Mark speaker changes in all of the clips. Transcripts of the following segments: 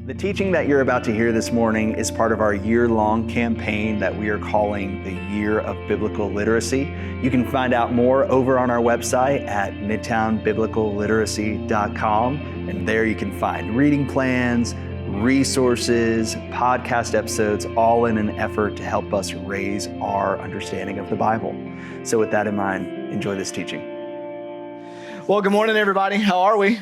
Speaker 1: The teaching that you're about to hear this morning is part of our year-long campaign that we are calling the Year of Biblical Literacy. You can find out more over on our website at midtownbiblicalliteracy.com, and there you can find reading plans, resources, podcast episodes, all in an effort to help us raise our understanding of the Bible. So with that in mind, enjoy this teaching.
Speaker 2: Well, good morning, everybody. How are we?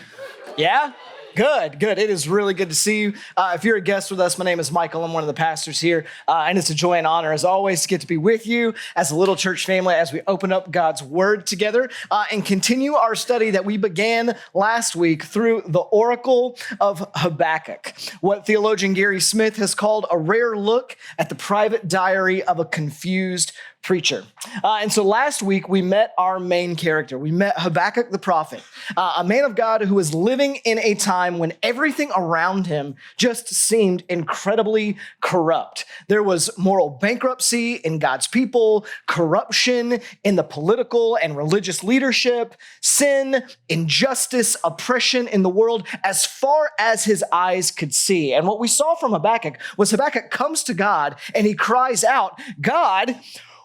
Speaker 2: Yeah? Good. It is really good to see you. If you're a guest with us, my name is Michael. I'm one of the pastors here, and it's a joy and honor, as always, to get to be with you as a little church family as we open up God's Word together and continue our study that we began last week through the Oracle of Habakkuk, what theologian Gary Smith has called a rare look at the private diary of a confused preacher. And so last week, we met our main character. We met Habakkuk the prophet, a man of God who was living in a time when everything around him just seemed incredibly corrupt. There was moral bankruptcy in God's people, corruption in the political and religious leadership, sin, injustice, oppression in the world as far as his eyes could see. And what we saw from Habakkuk was Habakkuk comes to God and he cries out, God,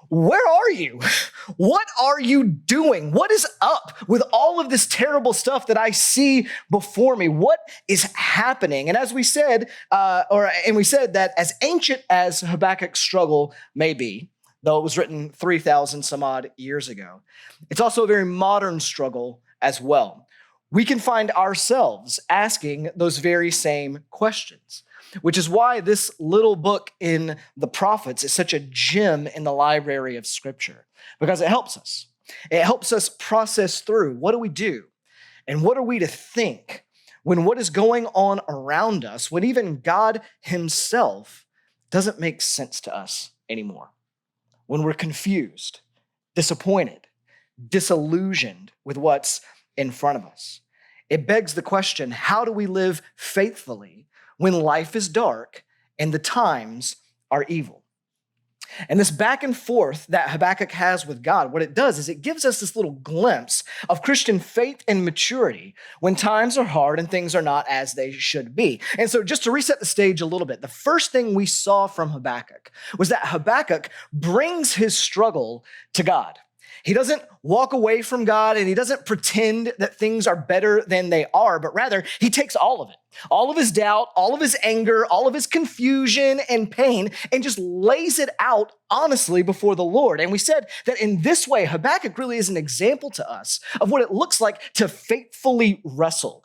Speaker 2: where are you? What are you doing? What is up with all of this terrible stuff that I see before me? What is happening? And as we said, we said that as ancient as Habakkuk's struggle may be, though it was written 3,000 some odd years ago, it's also a very modern struggle as well. We can find ourselves asking those very same questions, which is why this little book in the prophets is such a gem in the library of Scripture, because it helps us. It helps us process through what do we do and what are we to think when what is going on around us, when even God himself doesn't make sense to us anymore, when we're confused, disappointed, disillusioned with what's in front of us. It begs the question, how do we live faithfully when life is dark and the times are evil? And this back and forth that Habakkuk has with God, what it does is it gives us this little glimpse of Christian faith and maturity when times are hard and things are not as they should be. And so just to reset the stage a little bit, the first thing we saw from Habakkuk was that Habakkuk brings his struggle to God. He doesn't walk away from God and he doesn't pretend that things are better than they are, but rather he takes all of it, all of his doubt, all of his anger, all of his confusion and pain, and just lays it out honestly before the Lord. And we said that in this way, Habakkuk really is an example to us of what it looks like to faithfully wrestle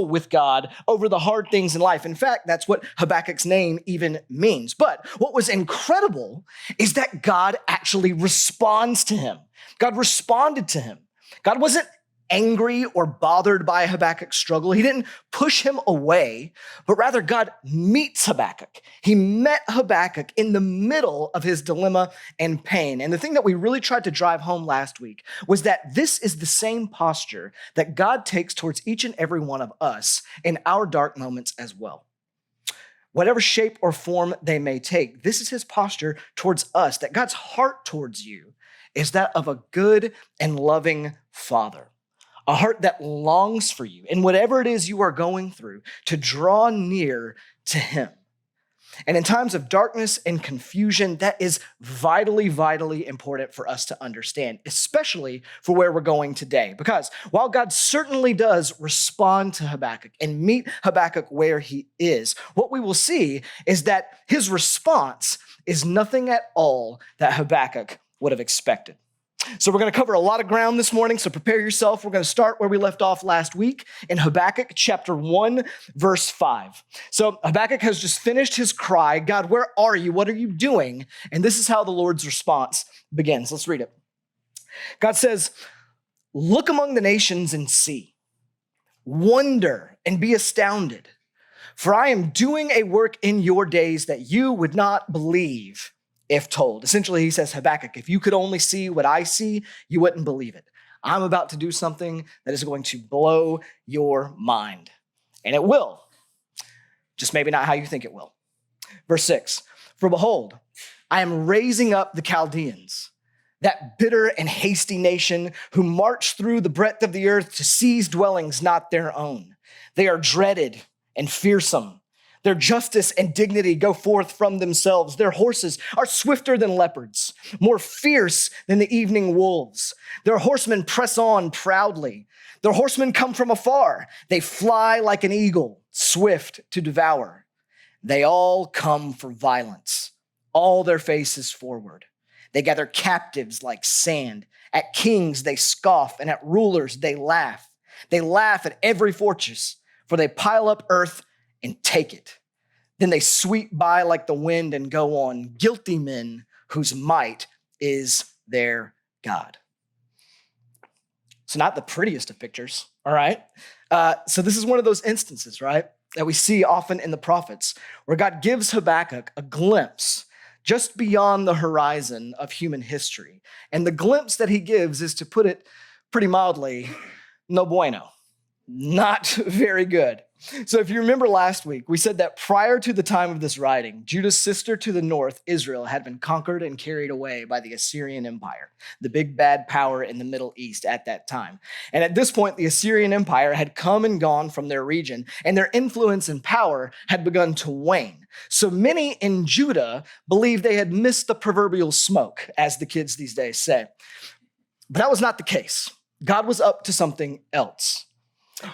Speaker 2: with God over the hard things in life. In fact, that's what Habakkuk's name even means. But what was incredible is that God actually responds to him. God responded to him. God wasn't angry or bothered by Habakkuk's struggle. He didn't push him away, but rather God meets Habakkuk. He met Habakkuk in the middle of his dilemma and pain. And the thing that we really tried to drive home last week was that this is the same posture that God takes towards each and every one of us in our dark moments as well. Whatever shape or form they may take, this is his posture towards us, that God's heart towards you is that of a good and loving Father. A heart that longs for you in whatever it is you are going through to draw near to him. And in times of darkness and confusion, that is vitally, vitally important for us to understand, especially for where we're going today. Because while God certainly does respond to Habakkuk and meet Habakkuk where he is, what we will see is that his response is nothing at all that Habakkuk would have expected. So we're going to cover a lot of ground this morning, so prepare yourself. We're going to start where we left off last week in Habakkuk chapter 1, verse 5. So Habakkuk has just finished his cry, God, where are you? What are you doing? And this is how the Lord's response begins. Let's read it. God says, look among the nations and see. Wonder and be astounded. For I am doing a work in your days that you would not believe if told. Essentially, he says, Habakkuk, if you could only see what I see, you wouldn't believe it. I'm about to do something that is going to blow your mind. And it will. Just maybe not how you think it will. Verse 6, for behold, I am raising up the Chaldeans, that bitter and hasty nation who march through the breadth of the earth to seize dwellings not their own. They are dreaded and fearsome. Their justice and dignity go forth from themselves. Their horses are swifter than leopards, more fierce than the evening wolves. Their horsemen press on proudly. Their horsemen come from afar. They fly like an eagle, swift to devour. They all come for violence. All their faces forward. They gather captives like sand. At kings they scoff, and at rulers they laugh. They laugh at every fortress, for they pile up earth and take it. Then they sweep by like the wind and go on, guilty men whose might is their God. So not the prettiest of pictures, all right? So this is one of those instances, right, that we see often in the prophets, where God gives Habakkuk a glimpse just beyond the horizon of human history. And the glimpse that he gives is, to put it pretty mildly, no bueno. Not very good. So if you remember last week, we said that prior to the time of this writing, Judah's sister to the north, Israel, had been conquered and carried away by the Assyrian Empire, the big bad power in the Middle East at that time. And at this point, the Assyrian Empire had come and gone from their region, and their influence and power had begun to wane. So many in Judah believed they had missed the proverbial smoke, as the kids these days say. But that was not the case. God was up to something else.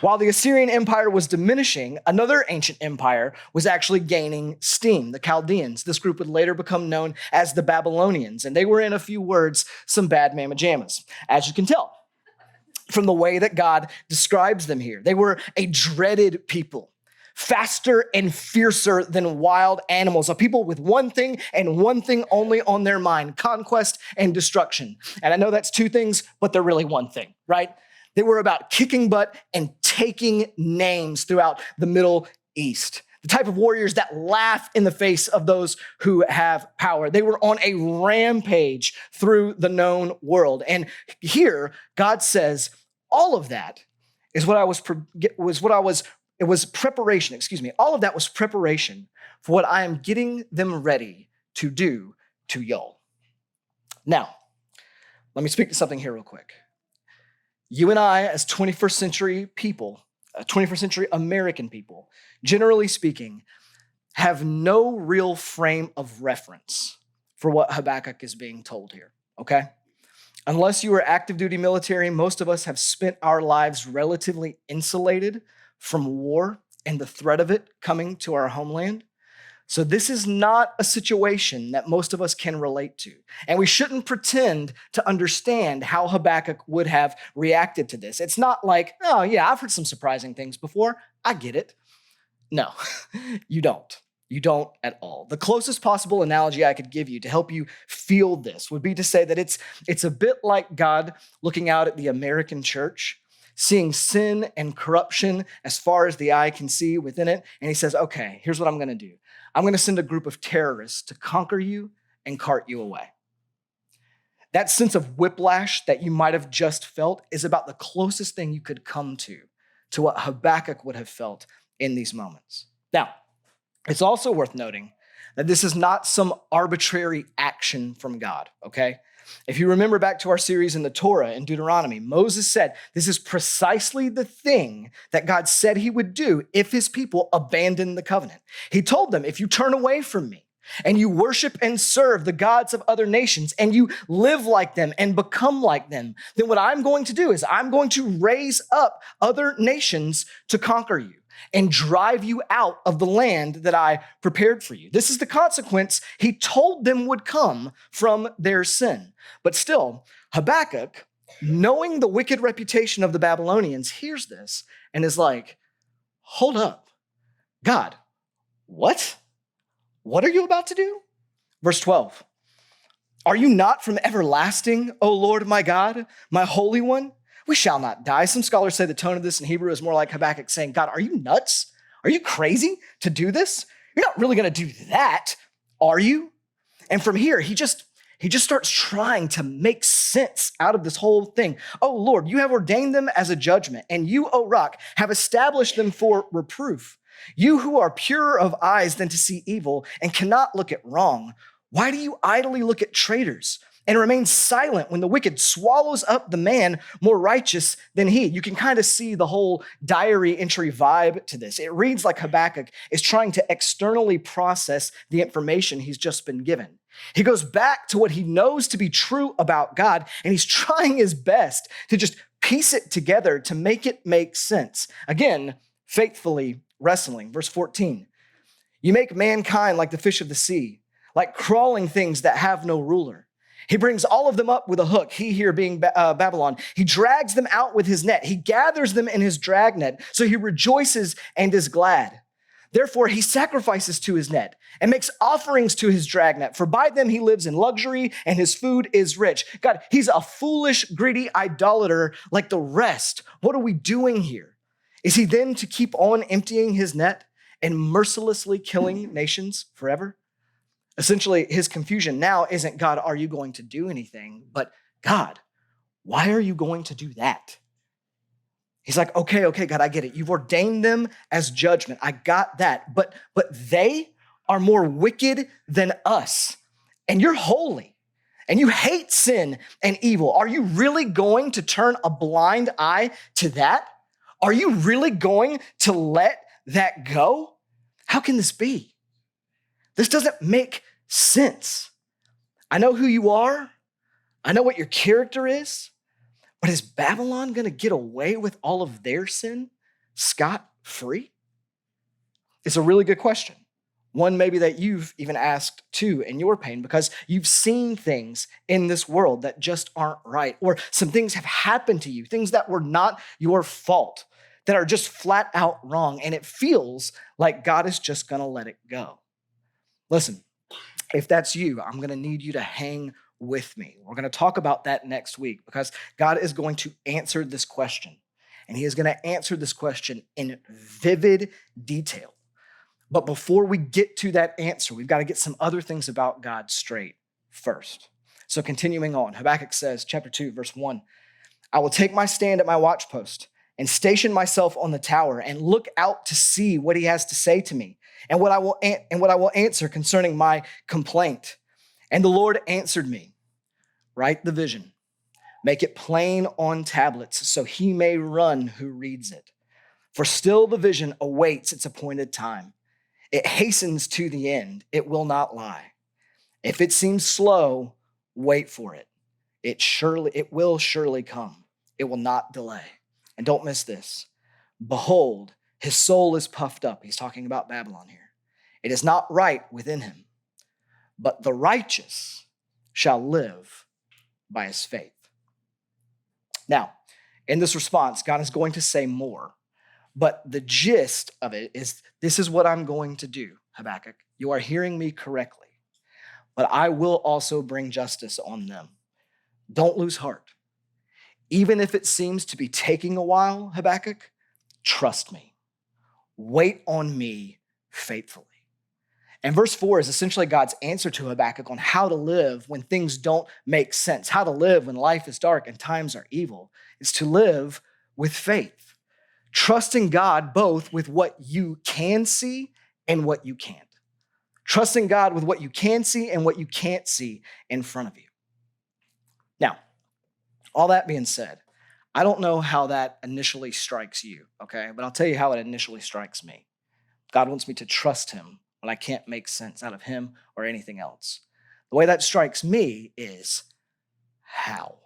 Speaker 2: While the Assyrian Empire was diminishing, another ancient empire was actually gaining steam, the Chaldeans. This group would later become known as the Babylonians, and they were, in a few words, some bad mamma jammas, as you can tell from the way that God describes them here. They were a dreaded people, faster and fiercer than wild animals, a people with one thing and one thing only on their mind: conquest and destruction. And I know that's two things, but they're really one thing, right? They were about kicking butt and taking names throughout the Middle East. The type of warriors that laugh in the face of those who have power. They were on a rampage through the known world. And here, God says, all of that is preparation. All of that was preparation for what I am getting them ready to do to y'all. Now, let me speak to something here real quick. You and I, as 21st century people, 21st century American people, generally speaking, have no real frame of reference for what Habakkuk is being told here, okay? Unless you are active duty military, most of us have spent our lives relatively insulated from war and the threat of it coming to our homeland. So this is not a situation that most of us can relate to. And we shouldn't pretend to understand how Habakkuk would have reacted to this. It's not like, oh yeah, I've heard some surprising things before. I get it. No, you don't. You don't at all. The closest possible analogy I could give you to help you feel this would be to say that it's a bit like God looking out at the American church, seeing sin and corruption as far as the eye can see within it. And he says, okay, here's what I'm going to do. I'm going to send a group of terrorists to conquer you and cart you away. That sense of whiplash that you might have just felt is about the closest thing you could come to what Habakkuk would have felt in these moments. Now, it's also worth noting that this is not some arbitrary action from God, okay? If you remember back to our series in the Torah in Deuteronomy, Moses said this is precisely the thing that God said he would do if his people abandoned the covenant. He told them, if you turn away from me and you worship and serve the gods of other nations and you live like them and become like them, then what I'm going to do is I'm going to raise up other nations to conquer you and drive you out of the land that I prepared for you. This is the consequence he told them would come from their sin. But still, Habakkuk, knowing the wicked reputation of the Babylonians, hears this and is like, hold up, God, what? What are you about to do? Verse 12, are you not from everlasting, O Lord my God, my Holy One? We shall not die. Some scholars say the tone of this in Hebrew is more like Habakkuk saying, God, are you nuts? Are you crazy to do this? You're not really going to do that, are you? And from here, he just starts trying to make sense out of this whole thing. Oh, Lord, you have ordained them as a judgment, and you, O rock, have established them for reproof. You who are purer of eyes than to see evil and cannot look at wrong, why do you idly look at traitors and remains silent when the wicked swallows up the man more righteous than he. You can kind of see the whole diary entry vibe to this. It reads like Habakkuk is trying to externally process the information he's just been given. He goes back to what he knows to be true about God, and he's trying his best to just piece it together to make it make sense. Again, faithfully wrestling. Verse 14, you make mankind like the fish of the sea, like crawling things that have no ruler. He brings all of them up with a hook, he here being Babylon. He drags them out with his net. He gathers them in his dragnet, so he rejoices and is glad. Therefore, he sacrifices to his net and makes offerings to his dragnet, for by them he lives in luxury and his food is rich. God, he's a foolish, greedy idolater like the rest. What are we doing here? Is he then to keep on emptying his net and mercilessly killing nations forever? Essentially, his confusion now isn't, God, are you going to do anything? But God, why are you going to do that? He's like, okay, God, I get it. You've ordained them as judgment. I got that. But they are more wicked than us. And you're holy. And you hate sin and evil. Are you really going to turn a blind eye to that? Are you really going to let that go? How can this be? This doesn't make sense. I know who you are. I know what your character is. But is Babylon going to get away with all of their sin scot-free? It's a really good question. One maybe that you've even asked too in your pain, because you've seen things in this world that just aren't right, or some things have happened to you, things that were not your fault, that are just flat out wrong, and it feels like God is just going to let it go. Listen, if that's you, I'm going to need you to hang with me. We're going to talk about that next week, because God is going to answer this question, and he is going to answer this question in vivid detail. But before we get to that answer, we've got to get some other things about God straight first. So continuing on, Habakkuk says, chapter 2, verse 1, I will take my stand at my watchpost and station myself on the tower and look out to see what he has to say to me and what I will answer concerning my complaint. And the Lord answered me, write the vision, make it plain on tablets so he may run who reads it. For still the vision awaits its appointed time. It hastens to the end. It will not lie. If it seems slow, wait for it. It will surely come. It will not delay. And don't miss this. Behold, his soul is puffed up. He's talking about Babylon here. It is not right within him, but the righteous shall live by his faith. Now, in this response, God is going to say more, but the gist of it is, this is what I'm going to do, Habakkuk. You are hearing me correctly, but I will also bring justice on them. Don't lose heart. Even if it seems to be taking a while, Habakkuk, trust me. Wait on me faithfully. And verse 4 is essentially God's answer to Habakkuk on how to live when things don't make sense, how to live when life is dark and times are evil. It's to live with faith, trusting God both with what you can see and what you can't. Trusting God with what you can see and what you can't see in front of you. Now, all that being said, I don't know how that initially strikes you, okay? But I'll tell you how it initially strikes me. God wants me to trust him when I can't make sense out of him or anything else. The way that strikes me is, how?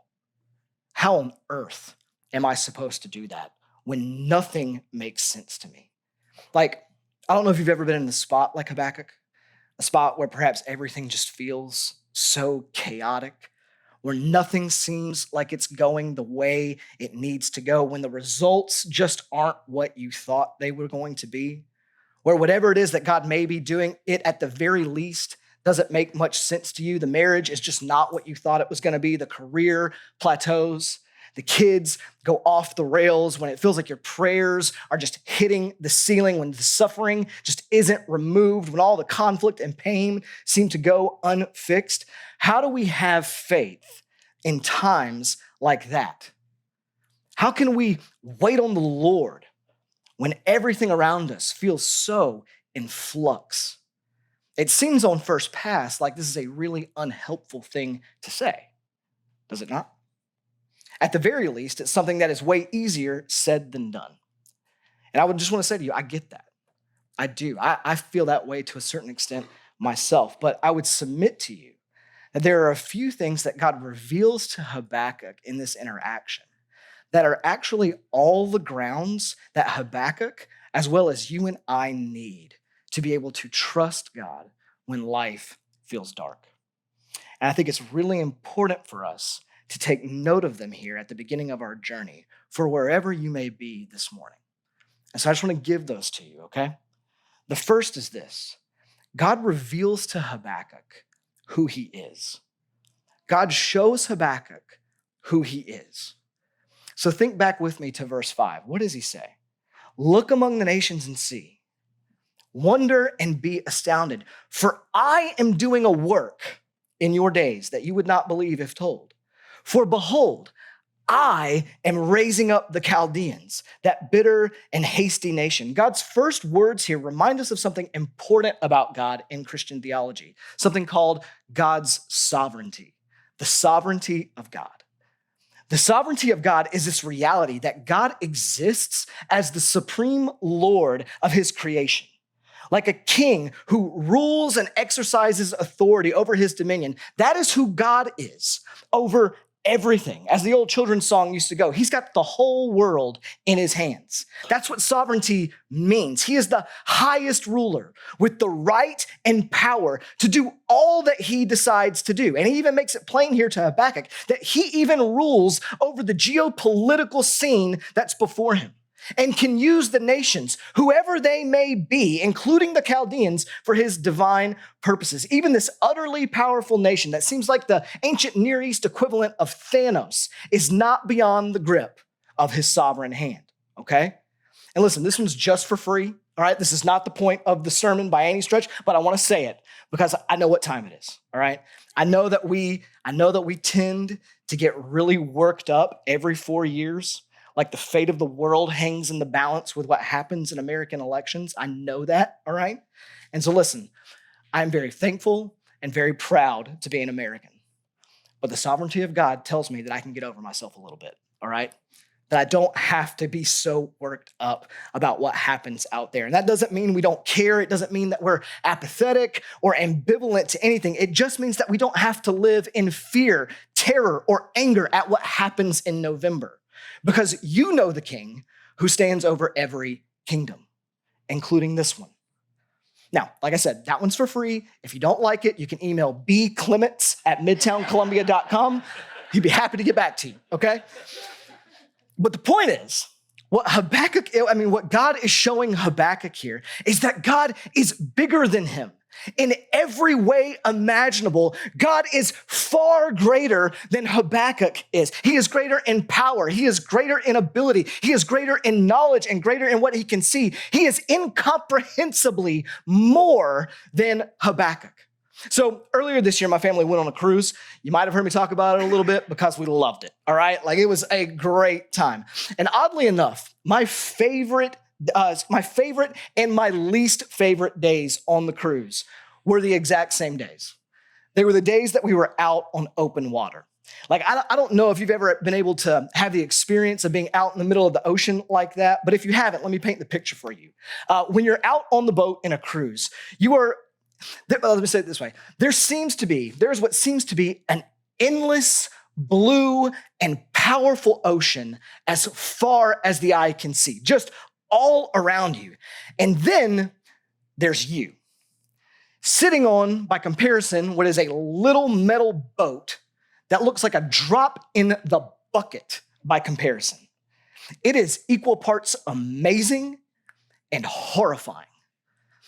Speaker 2: How on earth am I supposed to do that when nothing makes sense to me? Like, I don't know if you've ever been in the spot like Habakkuk, a spot where perhaps everything just feels so chaotic, where nothing seems like it's going the way it needs to go, when the results just aren't what you thought they were going to be, where whatever it is that God may be doing, it at the very least doesn't make much sense to you. The marriage is just not what you thought it was going to be. The career plateaus. The kids go off the rails, when it feels like your prayers are just hitting the ceiling, when the suffering just isn't removed, when all the conflict and pain seem to go unfixed. How do we have faith in times like that? How can we wait on the Lord when everything around us feels so in flux? It seems on first pass like this is a really unhelpful thing to say. does it not? At the very least, it's something that is way easier said than done. And I would just want to say to you, I get that. I do. I feel that way to a certain extent myself. But I would submit to you that there are a few things that God reveals to Habakkuk in this interaction that are actually all the grounds that Habakkuk, as well as you and I, need to be able to trust God when life feels dark. And I think it's really important for us to take note of them here at the beginning of our journey for wherever you may be this morning. And so I just want to give those to you, okay? The first is this: God reveals to Habakkuk who he is. God shows Habakkuk who he is. So think back with me to verse 5. What does he say? Look among the nations and see. Wonder and be astounded, for I am doing a work in your days that you would not believe if told. For behold, I am raising up the Chaldeans, that bitter and hasty nation. God's first words here remind us of something important about God in Christian theology, something called God's sovereignty, the sovereignty of God. The sovereignty of God is this reality that God exists as the supreme Lord of his creation. Like a king who rules and exercises authority over his dominion. That is who God is over everything. As the old children's song used to go, he's got the whole world in his hands. That's what sovereignty means. He is the highest ruler with the right and power to do all that he decides to do. And he even makes it plain here to Habakkuk that he even rules over the geopolitical scene that's before him, and can use the nations, whoever they may be, including the Chaldeans, for his divine purposes. Even this utterly powerful nation that seems like the ancient Near East equivalent of Thanos is not beyond the grip of his sovereign hand, okay? And listen, this one's just for free, all right? This is not the point of the sermon by any stretch, but I want to say it because I know what time it is, all right? I know that we tend to get really worked up every 4 years, like the fate of the world hangs in the balance with what happens in American elections. I know that, all right? And so listen, I'm very thankful and very proud to be an American. But the sovereignty of God tells me that I can get over myself a little bit, all right? That I don't have to be so worked up about what happens out there. And that doesn't mean we don't care. It doesn't mean that we're apathetic or ambivalent to anything. It just means that we don't have to live in fear, terror, or anger at what happens in November. Because you know the king who stands over every kingdom, including this one. Now, like I said, that one's for free. If you don't like it, you can email bclements@midtowncolumbia.com. He'd be happy to get back to you, okay? But the point is, what God is showing Habakkuk here is that God is bigger than him. In every way imaginable, God is far greater than Habakkuk is. He is greater in power. He is greater in ability. He is greater in knowledge and greater in what he can see. He is incomprehensibly more than Habakkuk. So earlier this year, my family went on a cruise. You might have heard me talk about it a little bit because we loved it, all right? Like, it was a great time. And oddly enough, my favorite and my least favorite days on the cruise were the exact same days. They were the days that we were out on open water. Like, I don't know if you've ever been able to have the experience of being out in the middle of the ocean like that, but if you haven't, let me paint the picture for you. When you're out on the boat in a cruise, let me say it this way. There's what seems to be an endless blue and powerful ocean as far as the eye can see, just all around you. And then there's you, sitting on, by comparison, what is a little metal boat that looks like a drop in the bucket by comparison. It is equal parts amazing and horrifying,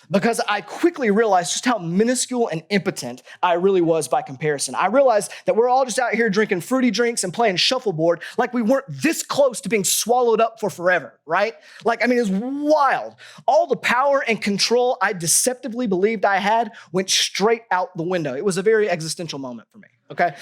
Speaker 2: because I quickly realized just how minuscule and impotent I really was by comparison. I realized that we're all just out here drinking fruity drinks and playing shuffleboard like we weren't this close to being swallowed up for forever, right? It's wild. All the power and control I deceptively believed I had went straight out the window. It was a very existential moment for me, okay?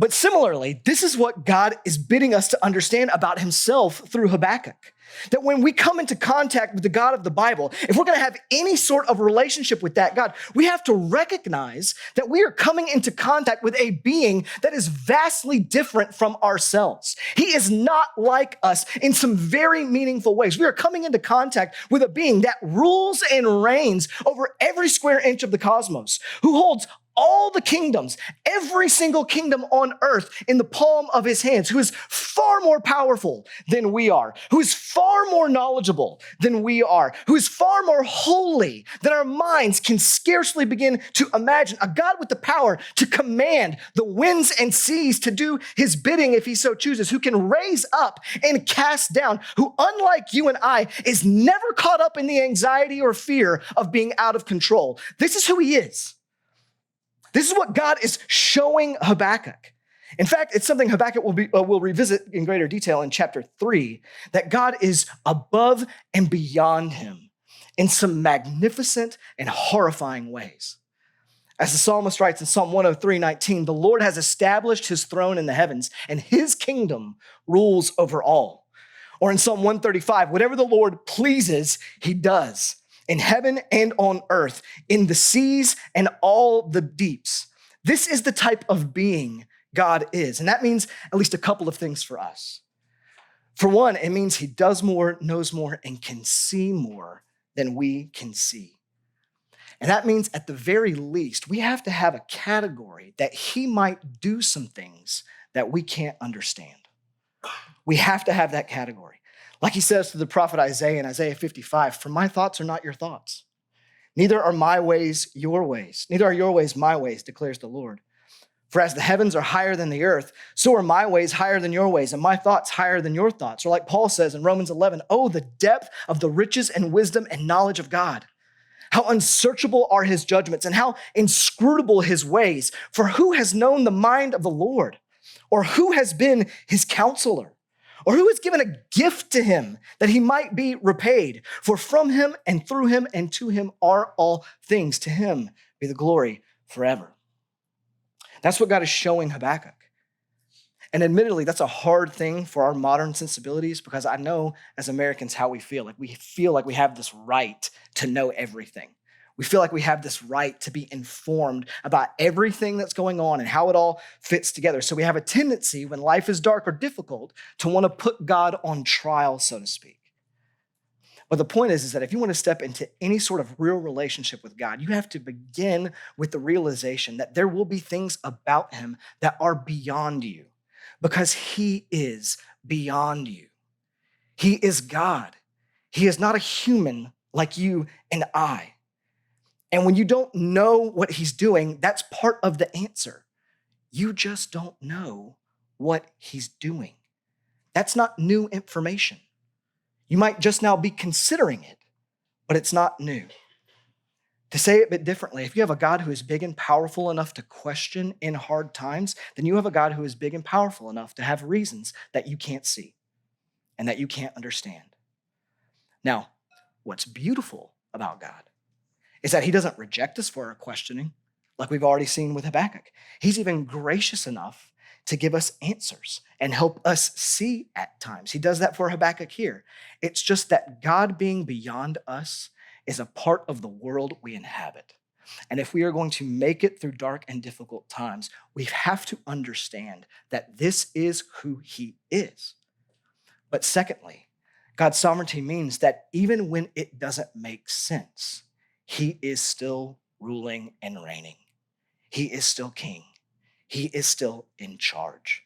Speaker 2: But similarly, this is what God is bidding us to understand about himself through Habakkuk. That when we come into contact with the God of the Bible, if we're going to have any sort of relationship with that God, we have to recognize that we are coming into contact with a being that is vastly different from ourselves. He is not like us in some very meaningful ways. We are coming into contact with a being that rules and reigns over every square inch of the cosmos, who holds all the kingdoms, every single kingdom on earth in the palm of his hands, who is far more powerful than we are, who is far more knowledgeable than we are, who is far more holy than our minds can scarcely begin to imagine. A God with the power to command the winds and seas to do his bidding if he so chooses, who can raise up and cast down, who, unlike you and I, is never caught up in the anxiety or fear of being out of control. This is who he is. This is what God is showing Habakkuk. In fact, it's something Habakkuk will revisit in greater detail in chapter 3, that God is above and beyond him in some magnificent and horrifying ways. As the psalmist writes in Psalm 103:19, the Lord has established his throne in the heavens, and his kingdom rules over all. Or in Psalm 135, whatever the Lord pleases, he does, in heaven and on earth, in the seas and all the deeps. This is the type of being God is. And that means at least a couple of things for us. For one, it means he does more, knows more, and can see more than we can see. And that means at the very least, we have to have a category that he might do some things that we can't understand. We have to have that category. Like he says to the prophet Isaiah in Isaiah 55, for my thoughts are not your thoughts. Neither are my ways your ways. Neither are your ways my ways, declares the Lord. For as the heavens are higher than the earth, so are my ways higher than your ways, and my thoughts higher than your thoughts. Or like Paul says in Romans 11, oh, the depth of the riches and wisdom and knowledge of God. How unsearchable are his judgments and how inscrutable his ways. For who has known the mind of the Lord? Or who has been his counselor? Or who has given a gift to him that he might be repaid? For from him and through him and to him are all things. To him be the glory forever. That's what God is showing Habakkuk. And admittedly, that's a hard thing for our modern sensibilities, because I know as Americans how we feel. Like we feel like we have this right to know everything. We feel like we have this right to be informed about everything that's going on and how it all fits together. So we have a tendency when life is dark or difficult to want to put God on trial, so to speak. But the point is that if you want to step into any sort of real relationship with God, you have to begin with the realization that there will be things about him that are beyond you, because he is beyond you. He is God. He is not a human like you and I. And when you don't know what he's doing, that's part of the answer. You just don't know what he's doing. That's not new information. You might just now be considering it, but it's not new. To say it a bit differently, if you have a God who is big and powerful enough to question in hard times, then you have a God who is big and powerful enough to have reasons that you can't see and that you can't understand. Now, what's beautiful about God is that he doesn't reject us for our questioning, like we've already seen with Habakkuk. He's even gracious enough to give us answers and help us see at times. He does that for Habakkuk here. It's just that God being beyond us is a part of the world we inhabit. And if we are going to make it through dark and difficult times, we have to understand that this is who he is. But secondly, God's sovereignty means that even when it doesn't make sense, he is still ruling and reigning. He is still king. He is still in charge.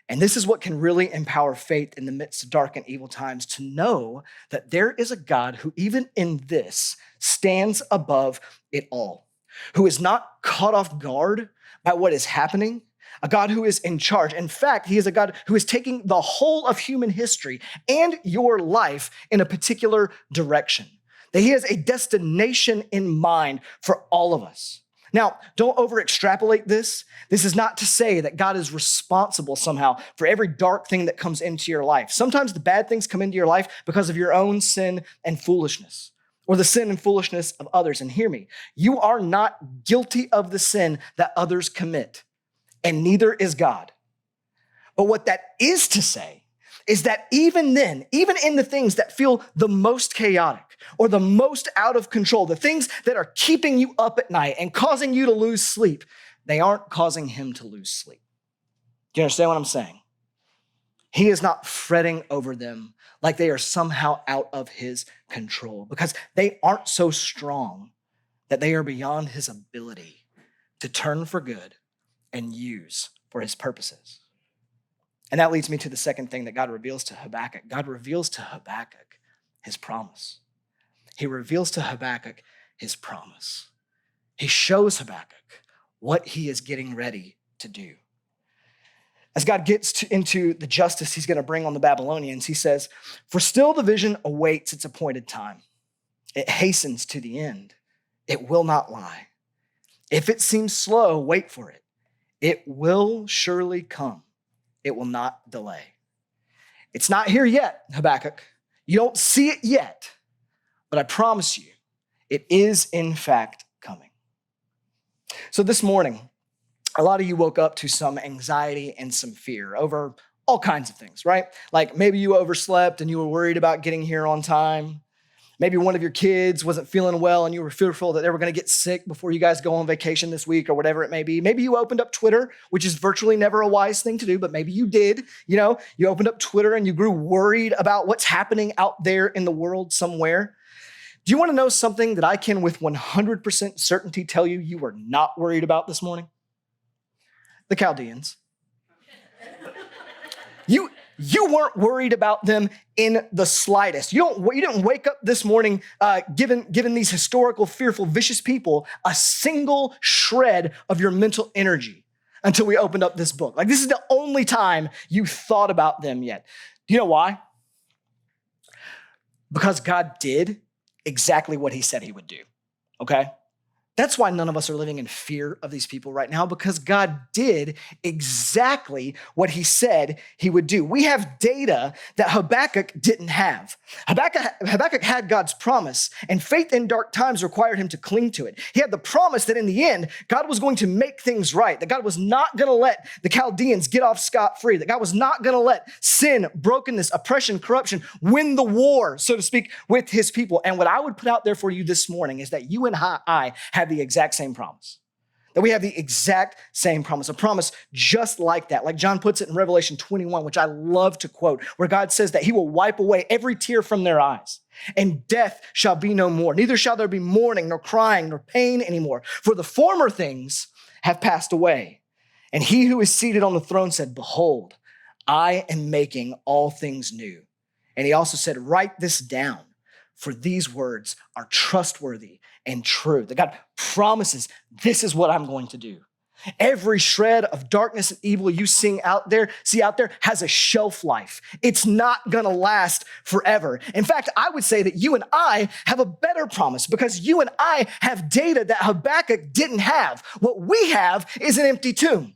Speaker 2: And this is what can really empower faith in the midst of dark and evil times, to know that there is a God who even in this stands above it all, who is not caught off guard by what is happening, a God who is in charge. In fact, he is a God who is taking the whole of human history and your life in a particular direction, that he has a destination in mind for all of us. Now, don't over extrapolate this. This is not to say that God is responsible somehow for every dark thing that comes into your life. Sometimes the bad things come into your life because of your own sin and foolishness, or the sin and foolishness of others. And hear me, you are not guilty of the sin that others commit. and neither is God. But what that is to say is that even then, even in the things that feel the most chaotic or the most out of control, the things that are keeping you up at night and causing you to lose sleep, they aren't causing him to lose sleep. Do you understand what I'm saying? He is not fretting over them like they are somehow out of his control, because they aren't so strong that they are beyond his ability to turn for good and use for his purposes. And that leads me to the second thing that God reveals to Habakkuk. God reveals to Habakkuk his promise. He reveals to Habakkuk his promise. He shows Habakkuk what he is getting ready to do. As God gets into the justice he's going to bring on the Babylonians, he says, "For still the vision awaits its appointed time. It hastens to the end. It will not lie. If it seems slow, wait for it. It will surely come. It will not delay." It's not here yet, Habakkuk. You don't see it yet, but I promise you, it is in fact coming. So this morning, a lot of you woke up to some anxiety and some fear over all kinds of things, right? Like maybe you overslept and you were worried about getting here on time. Maybe one of your kids wasn't feeling well and you were fearful that they were going to get sick before you guys go on vacation this week or whatever it may be. Maybe you opened up Twitter, which is virtually never a wise thing to do, but maybe you did. You opened up Twitter and you grew worried about what's happening out there in the world somewhere. Do you want to know something that I can with 100% certainty tell you you were not worried about this morning? The Chaldeans. You weren't worried about them in the slightest. You didn't wake up this morning giving these historical, fearful, vicious people a single shred of your mental energy until we opened up this book. Like, this is the only time you thought about them yet. Do you know why? Because God did exactly what he said he would do, okay? That's why none of us are living in fear of these people right now, because God did exactly what he said he would do. We have data that Habakkuk didn't have. Habakkuk had God's promise, and faith in dark times required him to cling to it. He had the promise that in the end, God was going to make things right, that God was not going to let the Chaldeans get off scot-free, that God was not going to let sin, brokenness, oppression, corruption win the war, so to speak, with his people. And what I would put out there for you this morning is that you and I have the exact same promise. That we have the exact same promise, a promise just like that. Like John puts it in Revelation 21, which I love to quote, where God says that he will wipe away every tear from their eyes, and death shall be no more. Neither shall there be mourning, nor crying, nor pain anymore. For the former things have passed away. And he who is seated on the throne said, "Behold, I am making all things new." And he also said, "Write this down, for these words are trustworthy and true." That God promises, this is what I'm going to do. Every shred of darkness and evil you see out there has a shelf life. It's not gonna last forever. In fact, I would say that you and I have a better promise, because you and I have data that Habakkuk didn't have. What we have is an empty tomb.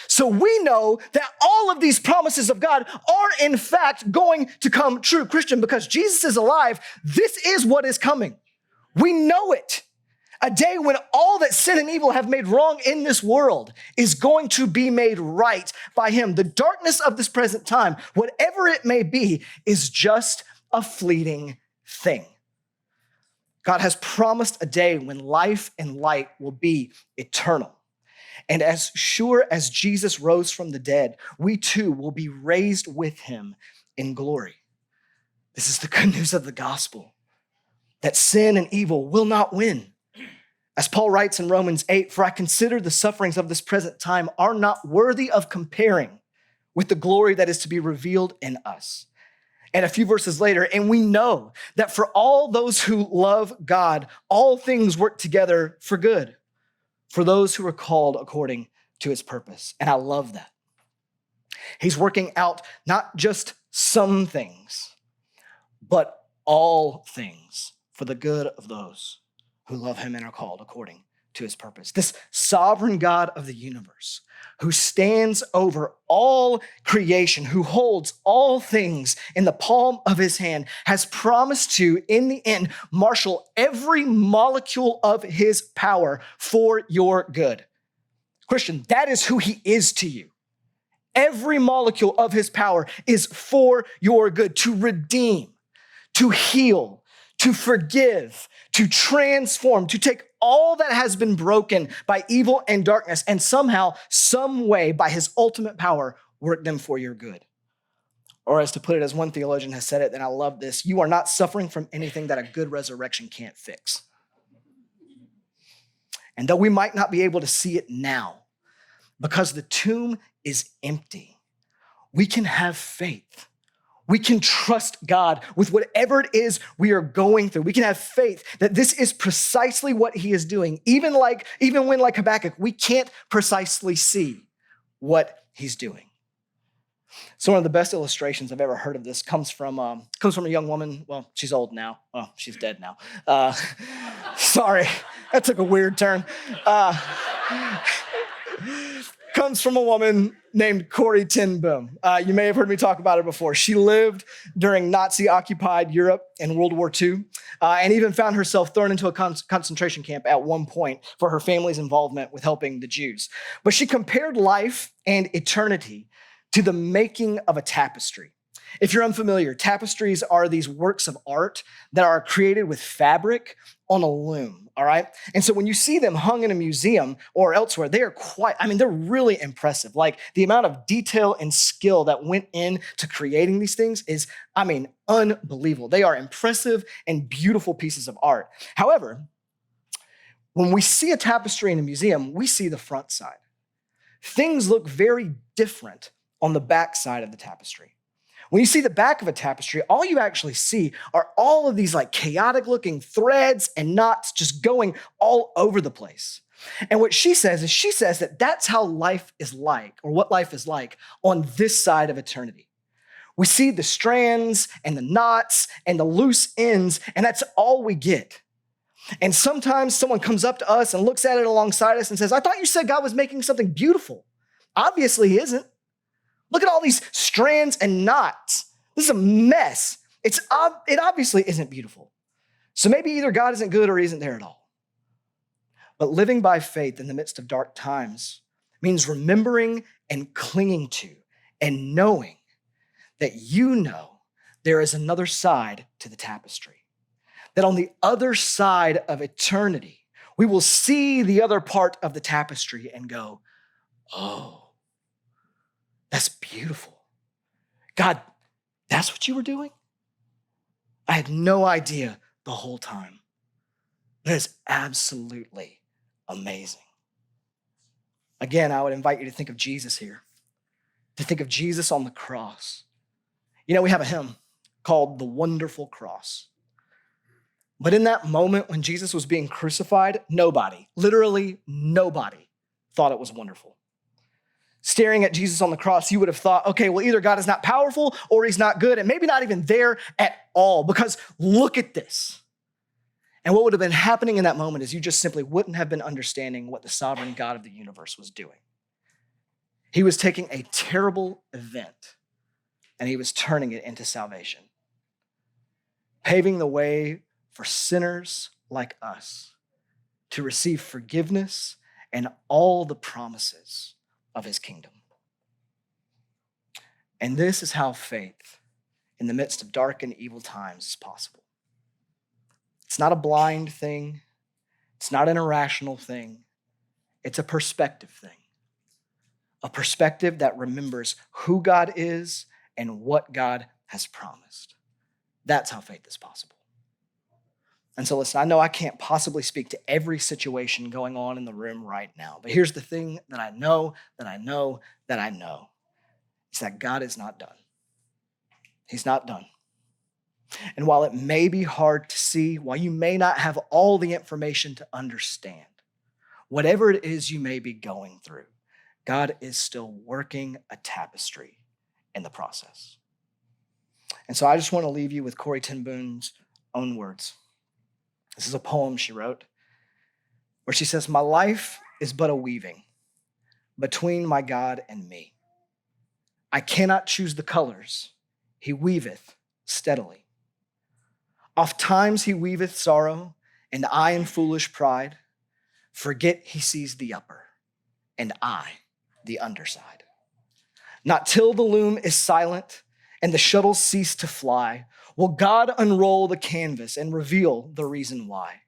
Speaker 2: So we know that all of these promises of God are in fact going to come true. Christian, because Jesus is alive, this is what is coming. We know it. A day when all that sin and evil have made wrong in this world is going to be made right by him. The darkness of this present time, whatever it may be, is just a fleeting thing. God has promised a day when life and light will be eternal. And as sure as Jesus rose from the dead, we too will be raised with him in glory. This is the good news of the gospel, that sin and evil will not win. As Paul writes in Romans 8, "For I consider the sufferings of this present time are not worthy of comparing with the glory that is to be revealed in us." And a few verses later, "And we know that for all those who love God, all things work together for good, for those who are called according to his purpose." And I love that. He's working out not just some things, but all things for the good of those who love him and are called according to his purpose. This sovereign God of the universe, who stands over all creation, who holds all things in the palm of his hand, has promised to, in the end, marshal every molecule of his power for your good. Christian, that is who he is to you. Every molecule of his power is for your good, to redeem, to heal, to forgive, to transform, to take all that has been broken by evil and darkness and somehow, some way, by his ultimate power, work them for your good. Or as to put it, as one theologian has said it, and I love this, you are not suffering from anything that a good resurrection can't fix. And though we might not be able to see it now, because the tomb is empty, we can have faith. We can trust God with whatever it is we are going through. We can have faith that this is precisely what he is doing. Even when like Habakkuk, we can't precisely see what he's doing. So one of the best illustrations I've ever heard of this comes from a young woman. Well, she's old now. Oh, she's dead now. Sorry, that took a weird turn. Comes from a woman named Corrie ten Boom. You may have heard me talk about her before. She lived during Nazi-occupied Europe in World War II and even found herself thrown into a concentration camp at one point for her family's involvement with helping the Jews. But she compared life and eternity to the making of a tapestry. If you're unfamiliar, tapestries are these works of art that are created with fabric on a loom, all right? And so when you see them hung in a museum or elsewhere, they're really impressive. Like the amount of detail and skill that went into creating these things is, unbelievable. They are impressive and beautiful pieces of art. However, when we see a tapestry in a museum, we see the front side. Things look very different on the back side of the tapestry. When you see the back of a tapestry, all you actually see are all of these like chaotic looking threads and knots just going all over the place. And what she says that that's how life is like, or what life is like on this side of eternity. We see the strands and the knots and the loose ends, and that's all we get. And sometimes someone comes up to us and looks at it alongside us and says, I thought you said God was making something beautiful. Obviously he isn't. Look at all these strands and knots. This is a mess. It obviously isn't beautiful. So maybe either God isn't good or he isn't there at all. But living by faith in the midst of dark times means remembering and clinging to and knowing that there is another side to the tapestry. That on the other side of eternity, we will see the other part of the tapestry and go, oh, that's beautiful. God, that's what you were doing? I had no idea the whole time. That is absolutely amazing. Again, I would invite you to think of Jesus here, to think of Jesus on the cross. You know, we have a hymn called The Wonderful Cross. But in that moment when Jesus was being crucified, literally nobody thought it was wonderful. Staring at Jesus on the cross, you would have thought, okay, well, either God is not powerful or he's not good, and maybe not even there at all, because look at this. And what would have been happening in that moment is you just simply wouldn't have been understanding what the sovereign God of the universe was doing. He was taking a terrible event and he was turning it into salvation, paving the way for sinners like us to receive forgiveness and all the promises of his kingdom. And this is how faith in the midst of dark and evil times is possible. It's not a blind thing. It's not an irrational thing. It's a perspective thing. A perspective that remembers who God is and what God has promised. That's how faith is possible. And so listen, I know I can't possibly speak to every situation going on in the room right now, but here's the thing that I know, is that God is not done. He's not done. And while it may be hard to see, while you may not have all the information to understand, whatever it is you may be going through, God is still working a tapestry in the process. And so I just want to leave you with Corrie ten Boom's own words. This is a poem she wrote where she says, my life is but a weaving between my God and me. I cannot choose the colors. He weaveth steadily. Oft times he weaveth sorrow, and I in foolish pride forget he sees the upper and I the underside. Not till the loom is silent and the shuttles cease to fly will God unroll the canvas and reveal the reason why.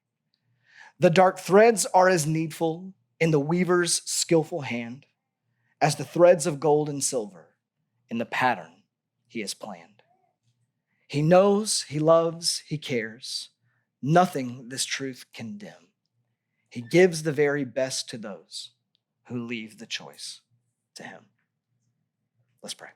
Speaker 2: The dark threads are as needful in the weaver's skillful hand as the threads of gold and silver in the pattern he has planned. He knows, he loves, he cares. Nothing this truth can dim. He gives the very best to those who leave the choice to him. Let's pray.